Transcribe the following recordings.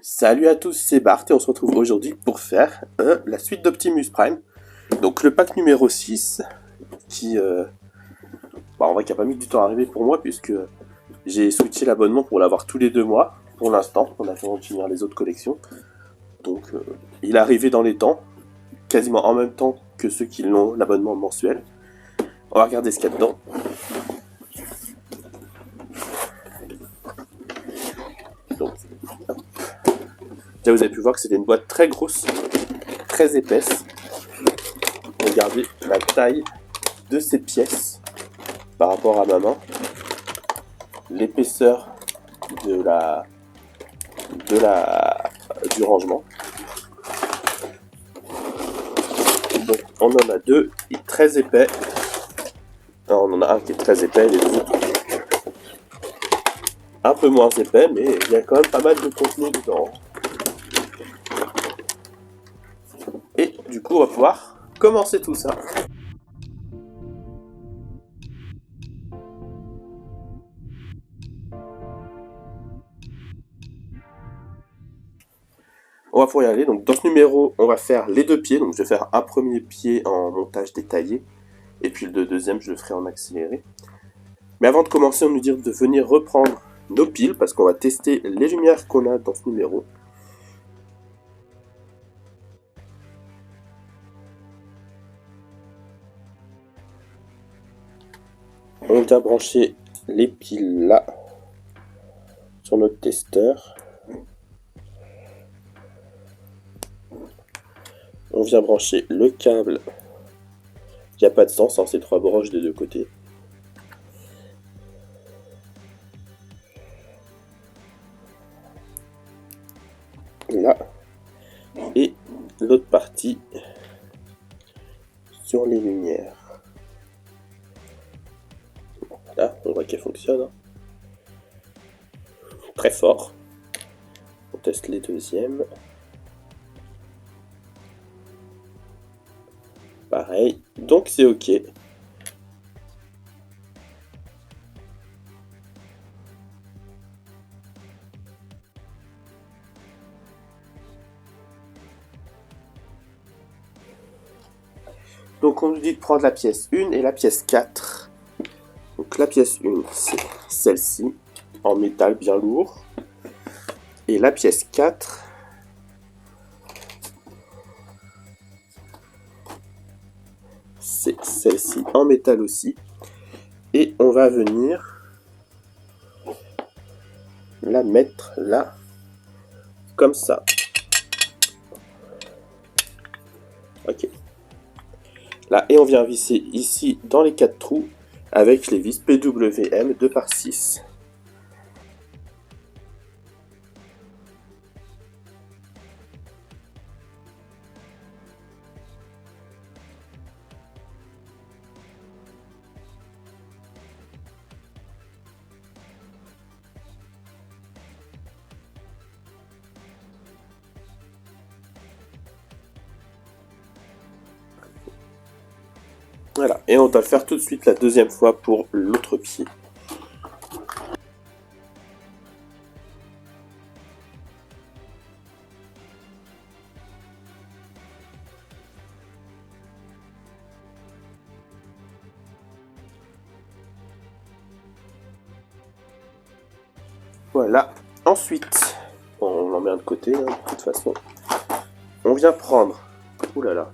Salut à tous, c'est Bart et on se retrouve aujourd'hui pour faire la suite d'Optimus Prime. Donc le pack numéro 6 qui on voit qu'il n'a pas mis du temps à arriver pour moi puisque j'ai switché l'abonnement pour l'avoir tous les 2 mois pour l'instant, en attendant de finir les autres collections. Donc il est arrivé dans les temps, quasiment en même temps que ceux qui l'ont l'abonnement mensuel. On va regarder ce qu'il y a dedans. Donc, là vous avez pu voir que c'était une boîte très grosse, très épaisse. Regardez la taille de ces pièces par rapport à ma main, l'épaisseur du rangement. Donc on en a deux très épais. Alors, on en a un qui est très épais, les autres un peu moins épais, mais il y a quand même pas mal de contenu dedans. Et du coup on va pouvoir commencer tout ça. On va pouvoir y aller. Donc dans ce numéro, on va faire les deux pieds. Donc je vais faire un premier pied en montage détaillé. Et puis le deuxième, je le ferai en accéléré. Mais avant de commencer, on nous dit de venir reprendre nos piles. Parce qu'on va tester les lumières qu'on a dans ce numéro. On vient brancher les piles là. Sur notre testeur. On vient brancher le câble. Il n'y a pas de sens, ces 3 broches des deux côtés. Là. Et l'autre partie sur les lumières. Là, on voit qu'elle fonctionne. Hein. Très fort. On teste les deuxièmes. Pareil, donc c'est ok. Donc on nous dit de prendre la pièce 1 et la pièce 4. Donc la pièce 1, c'est celle-ci, en métal bien lourd. Et la pièce 4, c'est celle-ci, en métal aussi. Et on va venir la mettre là, comme ça. Ok. Là, et on vient visser ici dans les 4 trous avec les vis PWM 2x6. Voilà, et on doit le faire tout de suite la deuxième fois pour l'autre pied. Voilà, ensuite, on en met un de côté, hein, de toute façon. On vient prendre, oulala,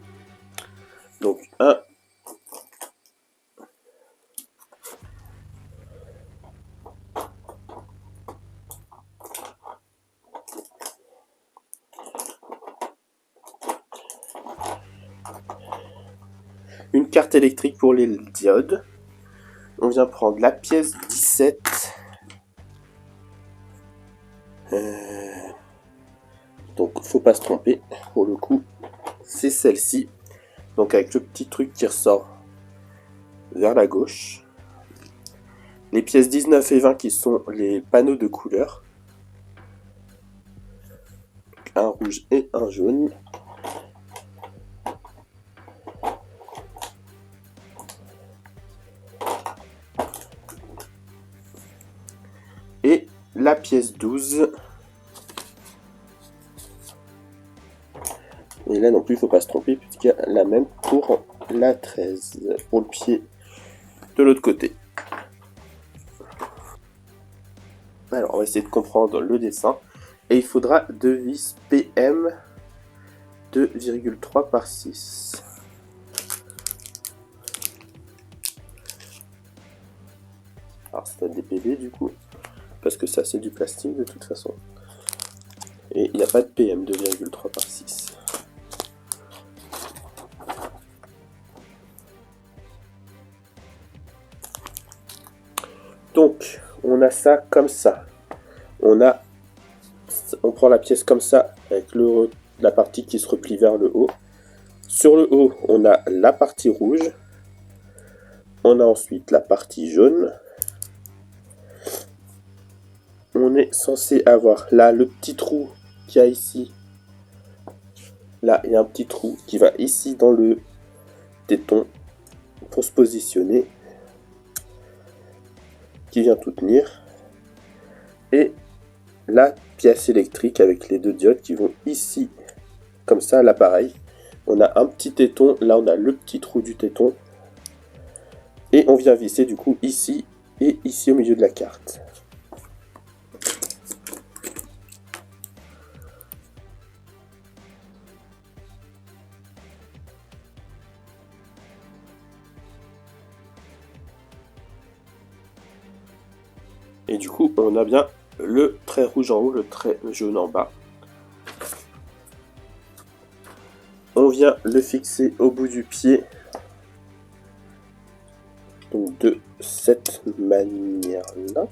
donc un, une carte électrique pour les diodes. On vient prendre la pièce 17. Donc faut pas se tromper, pour le coup, c'est celle-ci. Donc avec le petit truc qui ressort vers la gauche. Les pièces 19 et 20 qui sont les panneaux de couleur. Un rouge et un jaune. Et la pièce 12 Et là non plus, il ne faut pas se tromper, puisqu'il y a la même pour la 13, pour le pied de l'autre côté. Alors, on va essayer de comprendre le dessin. Et il faudra 2 vis PM 2,3 par 6. Alors, c'est des PV du coup, parce que ça c'est du plastique de toute façon. Et il n'y a pas de PM 2,3 par 6. Donc, on a ça comme ça. On prend la pièce comme ça, avec la partie qui se replie vers le haut. Sur le haut, on a la partie rouge. On a ensuite la partie jaune. On est censé avoir là le petit trou qu'il y a ici. Là, il y a un petit trou qui va ici dans le téton pour se positionner, qui vient tout tenir. Et la pièce électrique avec les 2 diodes qui vont ici, comme ça, à l'appareil. On a un petit téton, là on a le petit trou du téton. Et on vient visser du coup ici et ici au milieu de la carte. Et du coup, on a bien le trait rouge en haut, le trait jaune en bas. On vient le fixer au bout du pied. Donc de cette manière-là.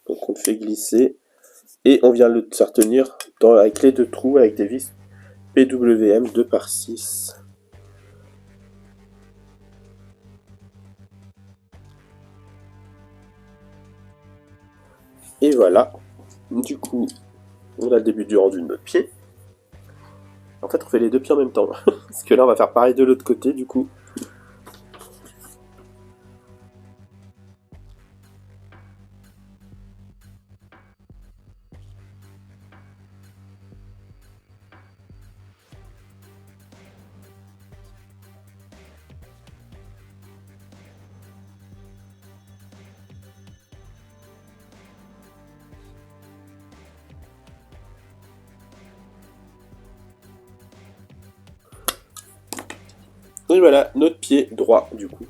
Donc on le fait glisser et on vient le faire tenir avec les 2 trous avec des vis PWM 2 par 6. Et voilà, du coup, on a le début du rendu de notre pied. En fait, on fait les 2 pieds en même temps, parce que là, on va faire pareil de l'autre côté, du coup. Et voilà, notre pied droit, du coup.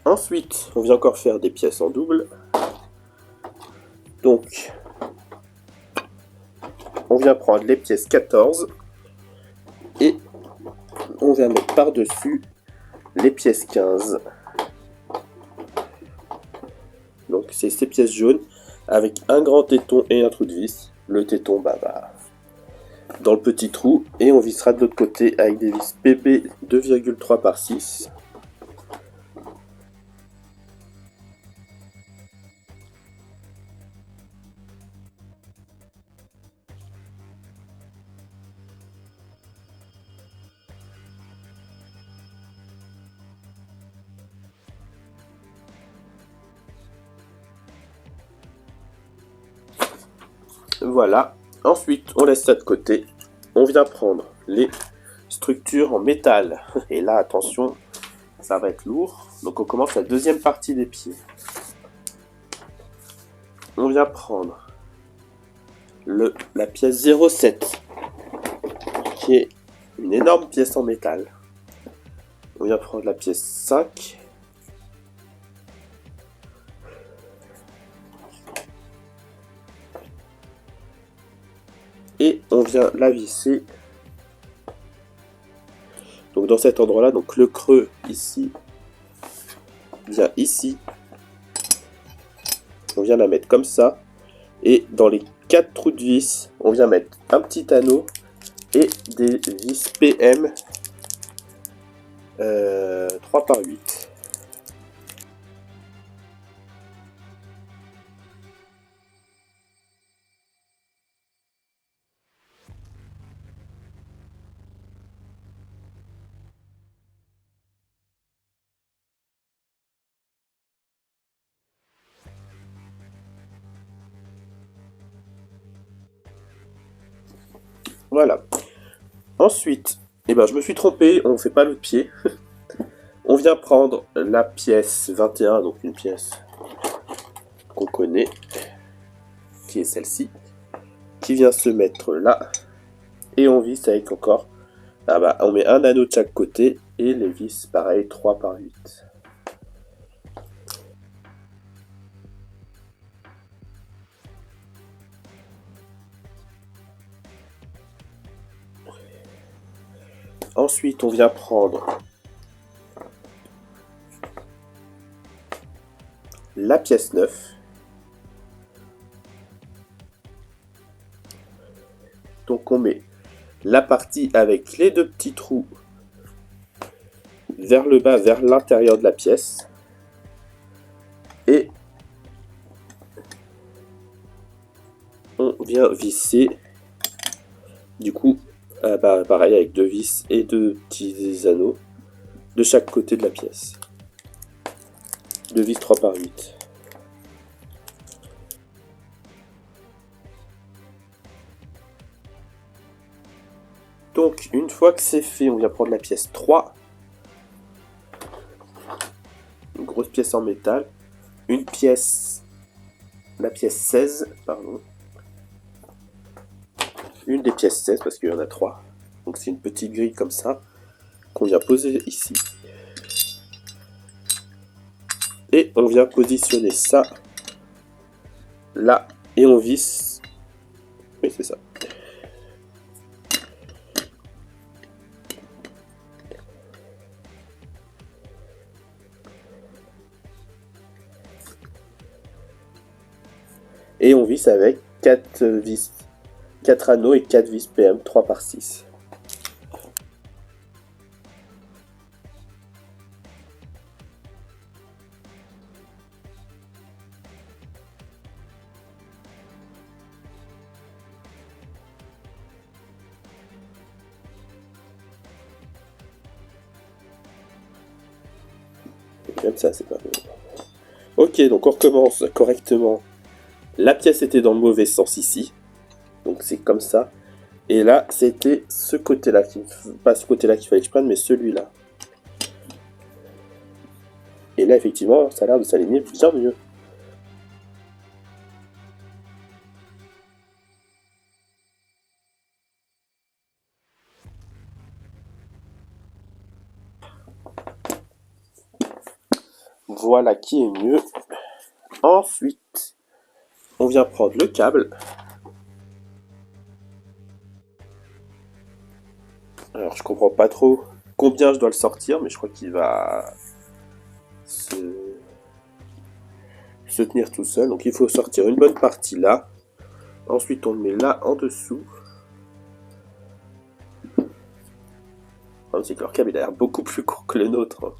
Ensuite, on vient encore faire des pièces en double. Donc, on vient prendre les pièces 14 et on vient mettre par-dessus les pièces 15. Donc, c'est ces pièces jaunes avec un grand téton et un trou de vis. Le téton, dans le petit trou, et on vissera de l'autre côté avec des vis PP 2,3 par 6. Voilà, ensuite on laisse ça de côté, on vient prendre les structures en métal, et là attention, ça va être lourd, donc on commence la deuxième partie des pieds. On vient prendre la pièce 0,7, qui est une énorme pièce en métal. On vient prendre la pièce 5, et on vient la visser. Donc dans cet endroit-là, donc le creux ici vient ici. On vient la mettre comme ça. Et dans les 4 trous de vis, on vient mettre un petit anneau et des vis PM 3 par 8. Voilà. Ensuite, eh ben, je me suis trompé, on ne fait pas l'autre pied. On vient prendre la pièce 21, donc une pièce qu'on connaît, qui est celle-ci, qui vient se mettre là, et on visse avec encore, on met un anneau de chaque côté, et les vis, pareil, 3 par 8. Ensuite, on vient prendre la pièce 9. Donc on met la partie avec les deux petits trous vers le bas, vers l'intérieur de la pièce. Et on vient visser, du coup, pareil avec deux vis et deux petits anneaux de chaque côté de la pièce. Deux vis 3 par 8. Donc, une fois que c'est fait, on vient prendre la pièce 3. Une grosse pièce en métal. Une pièce... La pièce 16, pardon. Une des pièces 16, parce qu'il y en a 3. Donc c'est une petite grille comme ça, qu'on vient poser ici. Et on vient positionner ça là, et on visse. Oui, c'est ça. Et on visse avec 4 vis, 4 anneaux et 4 vis PM 3 par 6. Comme ça, c'est pas bon. Ok, donc on recommence correctement. La pièce était dans le mauvais sens ici. Donc c'est comme ça. Et là, c'était ce côté-là. Pas ce côté-là qu'il fallait que je prenne, mais celui-là. Et là, effectivement, ça a l'air de s'aligner bien mieux. Voilà qui est mieux. Ensuite, on vient prendre le câble. Alors, je comprends pas trop combien je dois le sortir, mais je crois qu'il va se tenir tout seul. Donc, il faut sortir une bonne partie là. Ensuite, on le met là en dessous. C'est que leur câble il a l'air beaucoup plus court que le nôtre.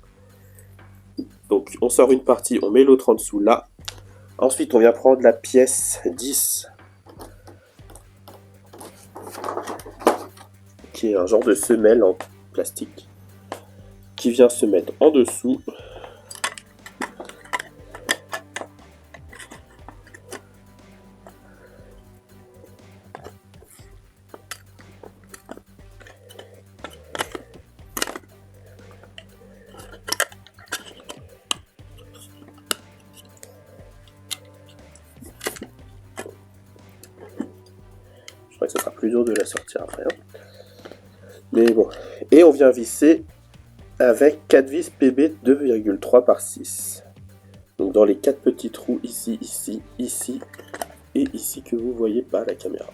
Donc, on sort une partie, on met l'autre en dessous là. Ensuite, on vient prendre la pièce 10, qui est un genre de semelle en plastique, qui vient se mettre en dessous. Je crois que ça sera plus dur de la sortir après. Mais bon. Et on vient visser avec 4 vis PB 2,3 par 6. Donc dans les 4 petits trous ici, ici, ici et ici que vous voyez pas à la caméra.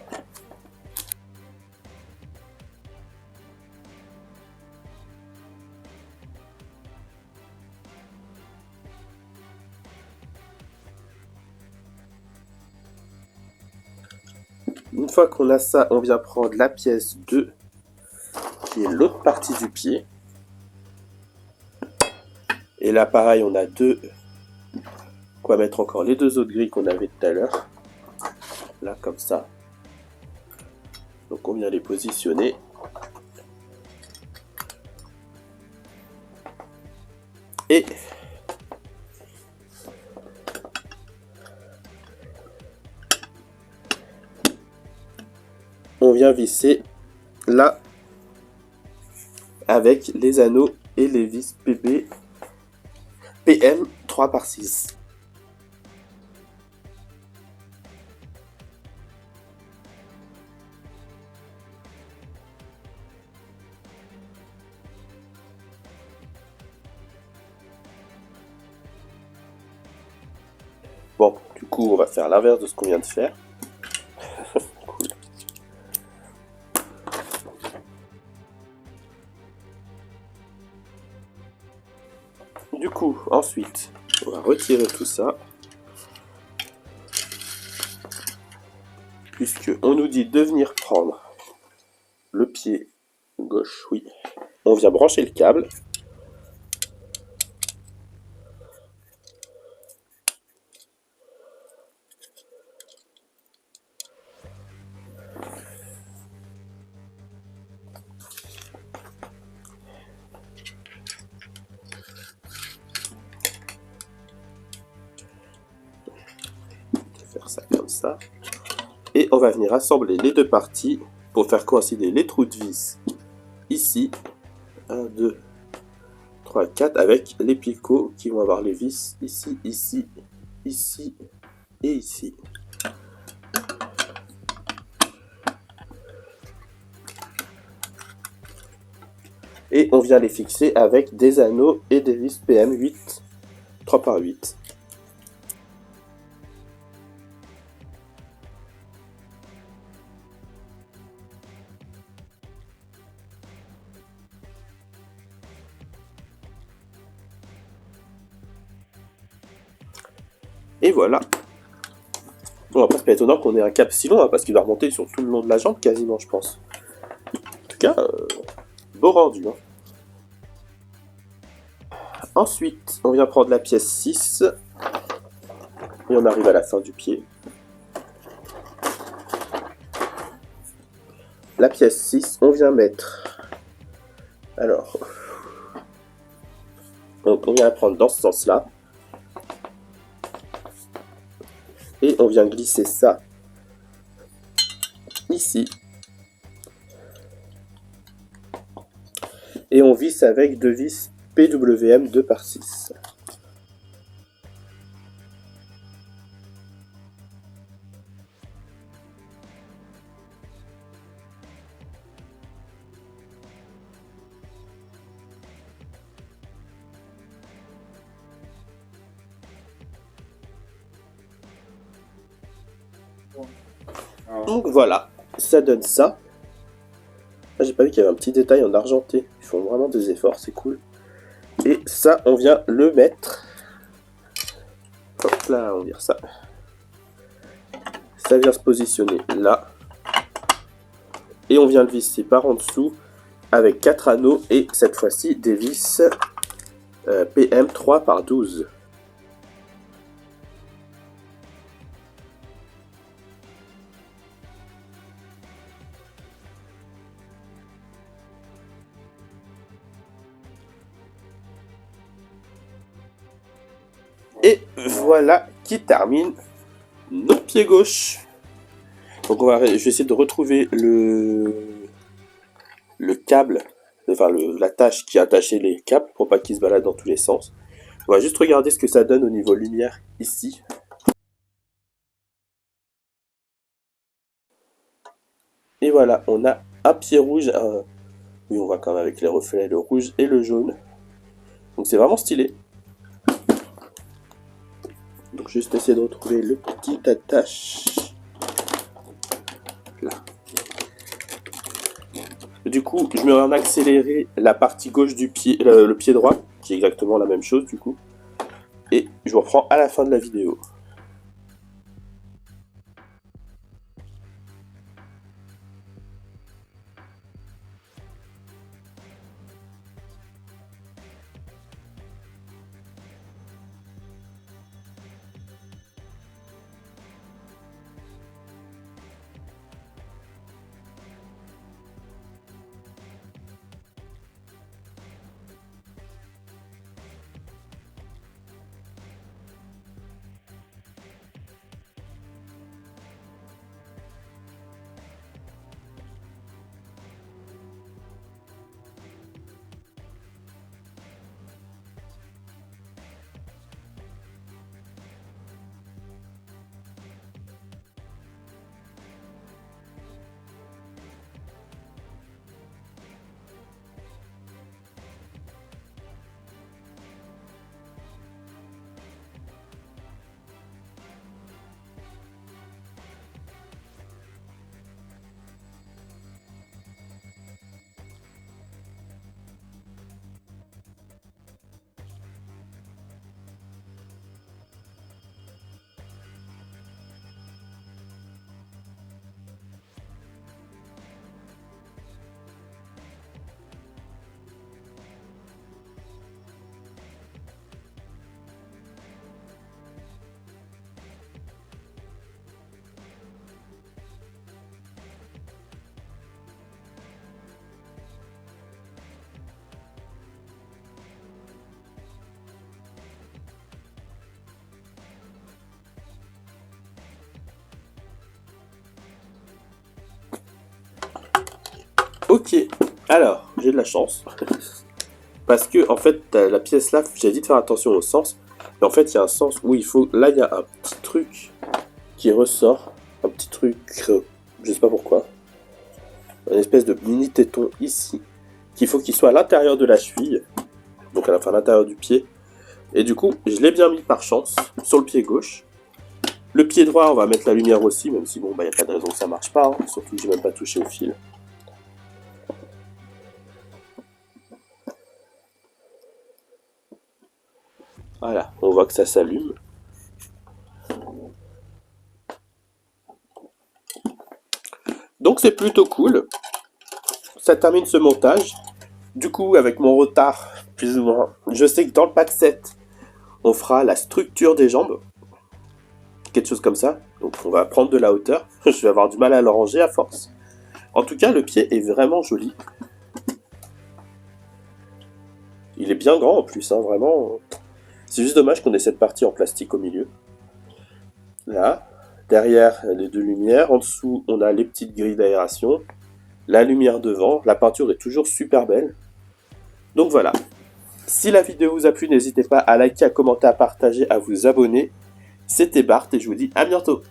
Une fois qu'on a ça, on vient prendre la pièce 2, qui est l'autre partie du pied. Et là, pareil, on a deux. On va mettre encore les deux autres grilles qu'on avait tout à l'heure. Là, comme ça. Donc, on vient les positionner. Et on vient visser là avec les anneaux et les vis PM 3x6. Bon, du coup, on va faire l'inverse de ce qu'on vient de faire. Cool. Du coup, ensuite, on va retirer tout ça. Puisque on nous dit de venir prendre le pied gauche, oui. On vient brancher le câble. Faire ça comme ça. Et on va venir assembler les deux parties pour faire coïncider les trous de vis ici. 1, 2, 3, 4 avec les picots qui vont avoir les vis ici, ici, ici et ici. Et on vient les fixer avec des anneaux et des vis PM8 3x8. Et voilà. Bon, après, c'est pas étonnant qu'on ait un cap si long, hein, parce qu'il va remonter sur tout le long de la jambe, quasiment, je pense. En tout cas, beau rendu. Hein. Ensuite, on vient prendre la pièce 6. Et on arrive à la fin du pied. La pièce 6, on vient mettre... Alors... Donc, on vient la prendre dans ce sens-là. Et on vient glisser ça ici. Et on visse avec deux vis PWM 2x6. Donc voilà, ça donne ça. J'ai pas vu qu'il y avait un petit détail en argenté. Ils font vraiment des efforts, c'est cool. Et ça, on vient le mettre. Hop là, on vire ça. Ça vient se positionner là. Et on vient le visser par en dessous avec 4 anneaux et cette fois-ci des vis PM 3x12. Et voilà qui termine notre pied gauche. Donc je vais essayer de retrouver le câble, enfin l'attache qui a attaché les câbles pour pas qu'ils se baladent dans tous les sens. On va juste regarder ce que ça donne au niveau lumière ici. Et voilà, on a un pied rouge, oui on voit quand même avec les reflets, le rouge et le jaune. Donc c'est vraiment stylé. Donc juste essayer de retrouver le petit attache. Là. Du coup, je mets en accéléré la partie gauche du pied, le pied droit, qui est exactement la même chose du coup. Et je vous reprends à la fin de la vidéo. Ok, alors, j'ai de la chance. Parce que, en fait, la pièce là, j'ai dit de faire attention au sens. Et en fait, il y a un sens où il faut... Là, il y a un petit truc qui ressort. Un petit truc, je sais pas pourquoi. Une espèce de mini téton ici. Qu'il faut qu'il soit à l'intérieur de la cheville. Donc, à l'intérieur du pied. Et du coup, je l'ai bien mis par chance sur le pied gauche. Le pied droit, on va mettre la lumière aussi, même si bon, bah, y a pas de raison que ça marche pas. Hein. Surtout que j'ai même pas touché au fil. Voilà, on voit que ça s'allume. Donc c'est plutôt cool. Ça termine ce montage. Du coup, avec mon retard, plus ou moins, je sais que dans le pack 7, on fera la structure des jambes. Quelque chose comme ça. Donc on va prendre de la hauteur. Je vais avoir du mal à le ranger à force. En tout cas, le pied est vraiment joli. Il est bien grand en plus, hein, vraiment. C'est juste dommage qu'on ait cette partie en plastique au milieu. Là, derrière les deux lumières, en dessous on a les petites grilles d'aération, la lumière devant, la peinture est toujours super belle. Donc voilà. Si la vidéo vous a plu, n'hésitez pas à liker, à commenter, à partager, à vous abonner. C'était Bart et je vous dis à bientôt.